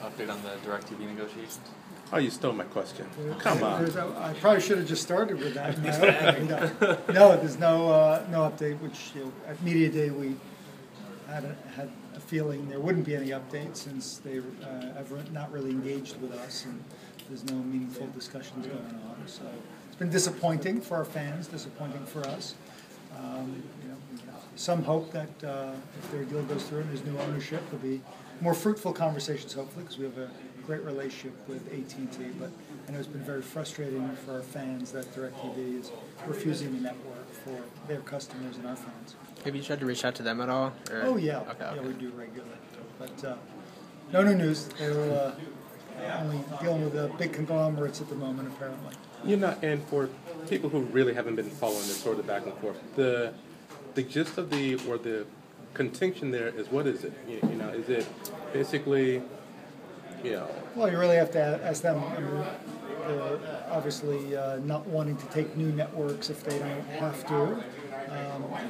update on the DirecTV negotiations? Oh, you stole my question. Come on. I probably should have just started with that. No, there's no update. Which at Media Day we had a feeling there wouldn't be any update since they have not really engaged with us, and there's no meaningful discussions going on. So it's been disappointing for our fans, disappointing for us. Some hope that if their deal goes through and there's new ownership, there'll be more fruitful conversations, hopefully, because we have a great relationship with AT&T. But I know it's been very frustrating for our fans that DirecTV is refusing the network for their customers and our fans. Have you tried to reach out to them at all? Or? Oh, yeah. Okay. Yeah, we do regularly. But no new news. They're only dealing with the big conglomerates at the moment, apparently. And for people who really haven't been following this sort of back and forth, the gist of the contention there is, what is it? Is it basically, Well, you really have to ask them. I mean, they're obviously not wanting to take new networks if they don't have to.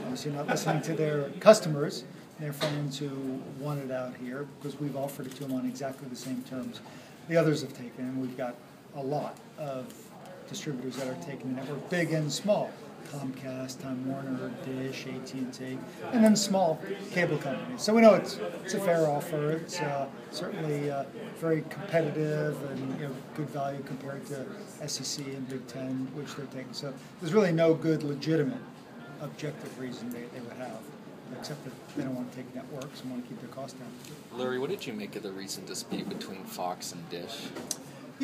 Obviously not listening to their customers, their fans who want it out here, because we've offered it to them on exactly the same terms the others have taken, and we've got a lot of distributors that are taking the network, big and small. Comcast, Time Warner, Dish, AT&T, and then small cable companies. So we know it's a fair offer. It's certainly very competitive and good value compared to SEC and Big Ten, which they're taking. So there's really no good, legitimate, objective reason they would have, except that they don't want to take networks and want to keep their costs down. Larry, what did you make of the recent dispute between Fox and Dish?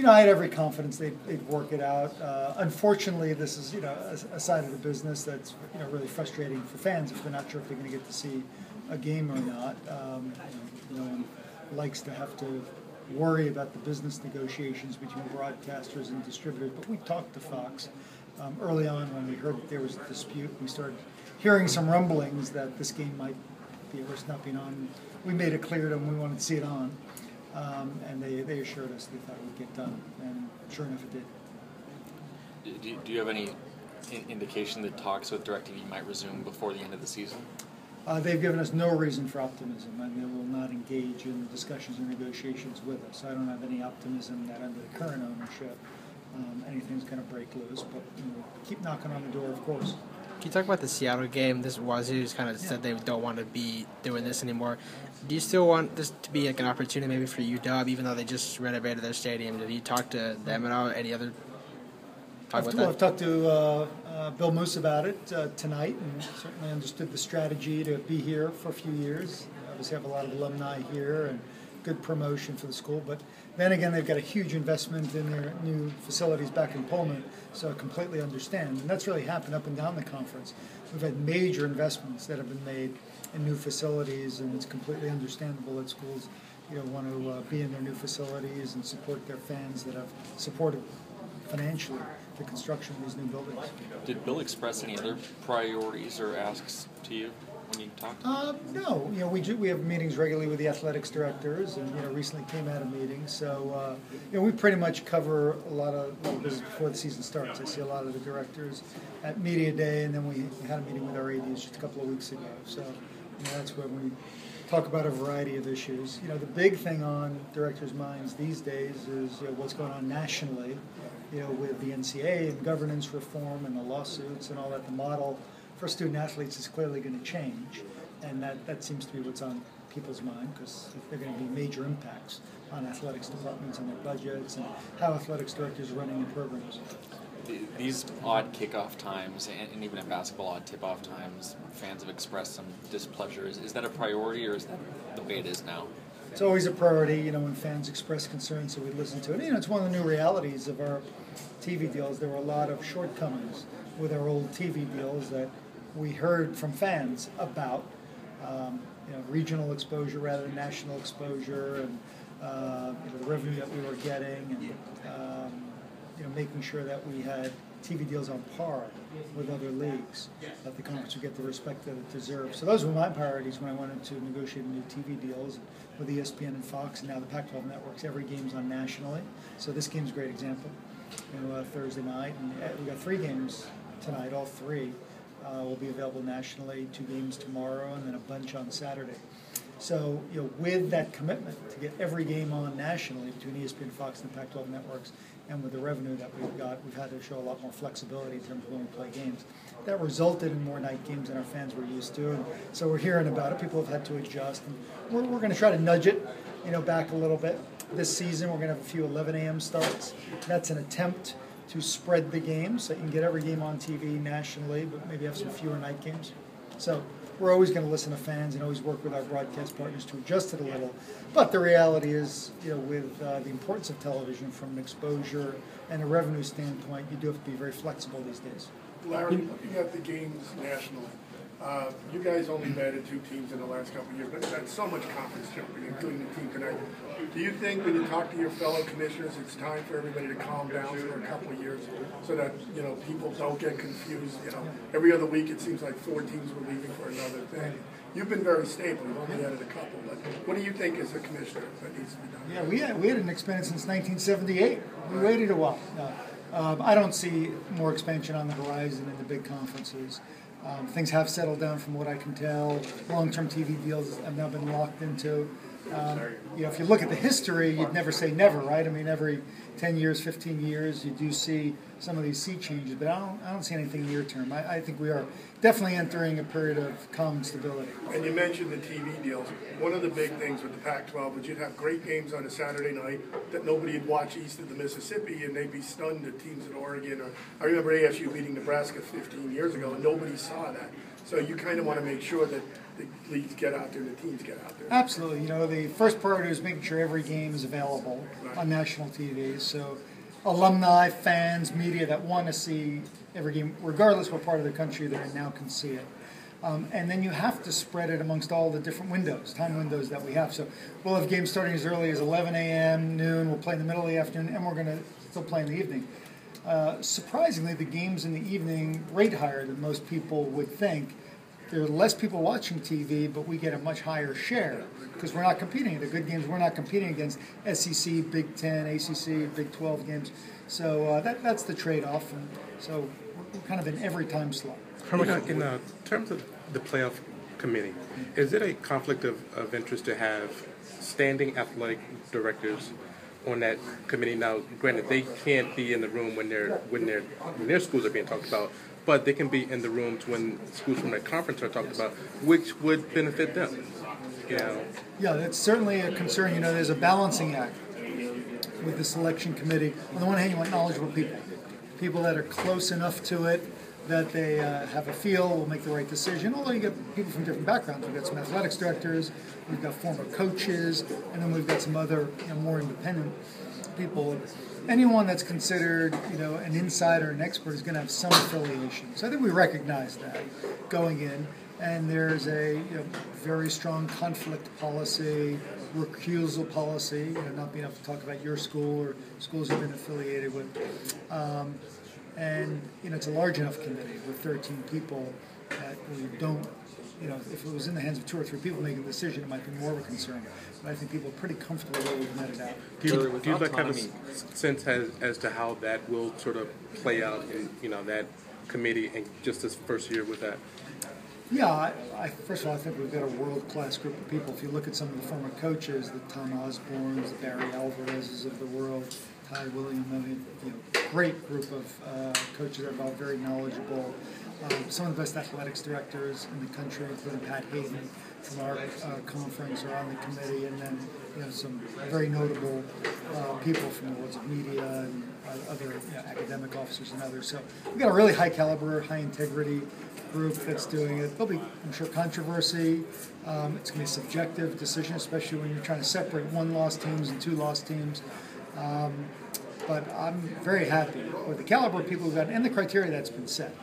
I had every confidence they'd work it out. Unfortunately, this is a side of the business that's really frustrating for fans if they're not sure if they're going to get to see a game or not. No one likes to have to worry about the business negotiations between broadcasters and distributors. But we talked to Fox early on when we heard that there was a dispute. We started hearing some rumblings that this game might be at risk not being on. We made it clear to them we wanted to see it on. And they assured us they thought it would get done, and sure enough it did. Do you have any indication that talks with DirecTV might resume before the end of the season? They've given us no reason for optimism, and they will not engage in discussions or negotiations with us. I don't have any optimism that under the current ownership anything's going to break loose, but keep knocking on the door, of course. Can you talk about the Seattle game? This Wazoo's kind of said they don't want to be doing this anymore. Do you still want this to be like an opportunity maybe for UW, even though they just renovated their stadium? Did you talk to them at all? Any other talk about that? I've talked to Bill Moose about it tonight, and certainly understood the strategy to be here for a few years. Obviously have a lot of alumni here and good promotion for the school, but then again they've got a huge investment in their new facilities back in Pullman, so I completely understand. And that's really happened up and down the conference. We've had major investments that have been made in new facilities, and it's completely understandable that schools want to be in their new facilities and support their fans that have supported financially the construction of these new buildings. Did Bill express any other priorities or asks to you when you talked? No. We have meetings regularly with the athletics directors, and recently came out of meetings. So we pretty much cover a lot of business before the season starts. I see a lot of the directors at Media Day, and then we had a meeting with our ADs just a couple of weeks ago. So that's when we talk about a variety of issues. The big thing on directors' minds these days is what's going on nationally, with the NCAA and governance reform and the lawsuits and all that. The model for student athletes is clearly going to change, and that seems to be what's on people's mind, because there are going to be major impacts on athletics departments and their budgets and how athletics directors are running their programs. These odd kickoff times, and even in basketball, odd tip-off times, fans have expressed some displeasure. Is that a priority, or is that the way it is now? It's always a priority, when fans express concerns, so we listen to it. It's one of the new realities of our TV deals. There were a lot of shortcomings with our old TV deals that we heard from fans about, regional exposure rather than national exposure, and the revenue that we were getting, and making sure that we had TV deals on par with other leagues, that the conference would get the respect that it deserves. So those were my priorities when I wanted to negotiate new TV deals with ESPN and Fox, and now the Pac-12 networks. Every game's on nationally, so this game's a great example. Thursday night, and we got 3 games tonight. All 3 will be available nationally. 2 games tomorrow, and then a bunch on Saturday. So, with that commitment to get every game on nationally between ESPN, Fox, and the Pac-12 networks, and with the revenue that we've got, we've had to show a lot more flexibility in terms of when we play games. That resulted in more night games than our fans were used to, and so we're hearing about it. People have had to adjust, and we're going to try to nudge it, back a little bit. This season, we're going to have a few 11 a.m. starts. That's an attempt to spread the games so you can get every game on TV nationally, but maybe have some fewer night games. So we're always going to listen to fans and always work with our broadcast partners to adjust it a little. But the reality is, with the importance of television from an exposure and a revenue standpoint, you do have to be very flexible these days. Larry, looking at the games nationally, you guys only batted 2 teams in the last couple of years, but you've had so much conference jumping, including the team tonight. Do you think when you talk to your fellow commissioners, it's time for everybody to calm down for a couple of years so that, people don't get confused? Every other week it seems like 4 teams were leaving for another thing. You've been very stable. You've only added a couple. But what do you think as a commissioner that needs to be done? Yeah, we had an expansion since 1978. We waited a while. I don't see more expansion on the horizon in the big conferences. Things have settled down from what I can tell. Long-term TV deals have now been locked into. If you look at the history, you'd never say never, right? I mean, every 10 years, 15 years, you do see some of these seat changes, but I don't see anything near term. I think we are definitely entering a period of calm stability. And you mentioned the TV deals. One of the big things with the Pac-12 was you'd have great games on a Saturday night that nobody would watch east of the Mississippi, and they'd be stunned at teams in Oregon. Or I remember ASU beating Nebraska 15 years ago, and nobody saw that. So you kind of want to make sure that the leagues get out there and the teams get out there. Absolutely. The first priority is making sure every game is available on national TV. So alumni, fans, media that want to see every game, regardless what part of the country they're in now, can see it. And then you have to spread it amongst all the different time windows that we have. So we'll have games starting as early as 11 a.m., noon, we'll play in the middle of the afternoon, and we're going to still play in the evening. Surprisingly, the games in the evening rate higher than most people would think. There are less people watching TV, but we get a much higher share because we're not competing. The good games, we're not competing against SEC, Big Ten, ACC, Big 12 games. So that's the trade-off. And so we're kind of in every time slot. In terms of the playoff committee, is it a conflict of interest to have standing athletic directors on that committee? Now, granted, they can't be in the room when their schools are being talked about, but they can be in the rooms when schools from that conference are talked about, which would benefit them. Yeah, that's certainly a concern. There's a balancing act with the selection committee. On the one hand, you want knowledgeable people that are close enough to it that they have a feel, will make the right decision. Although you get people from different backgrounds. We've got some athletics directors, we've got former coaches, and then we've got some other more independent people. Anyone that's considered an insider, an expert, is going to have some affiliation. So I think we recognize that going in. And there's a very strong conflict policy, recusal policy, not being able to talk about your school or schools you've been affiliated with. And it's a large enough committee with 13 people that we don't, if it was in the hands of 2 or 3 people making a decision, it might be more of a concern. But I think people are pretty comfortable that we've met it out. Do you have a sense as to how that will sort of play out in that committee and just this first year with that? Yeah, first of all, I think we've got a world-class group of people. If you look at some of the former coaches, the Tom Osbornes, the Barry Alvarez's of the world, Ty William, great group of coaches that are all very knowledgeable. Some of the best athletics directors in the country, including Pat Hayden from our conference, are on the committee, and then some very notable people from the worlds of media and other academic officers and others. So we've got a really high caliber, high integrity group that's doing it. There'll be, I'm sure, controversy. It's going to be a subjective decision, especially when you're trying to separate 1-loss teams and 2-loss teams. But I'm very happy with the caliber of people we've got and the criteria that's been set.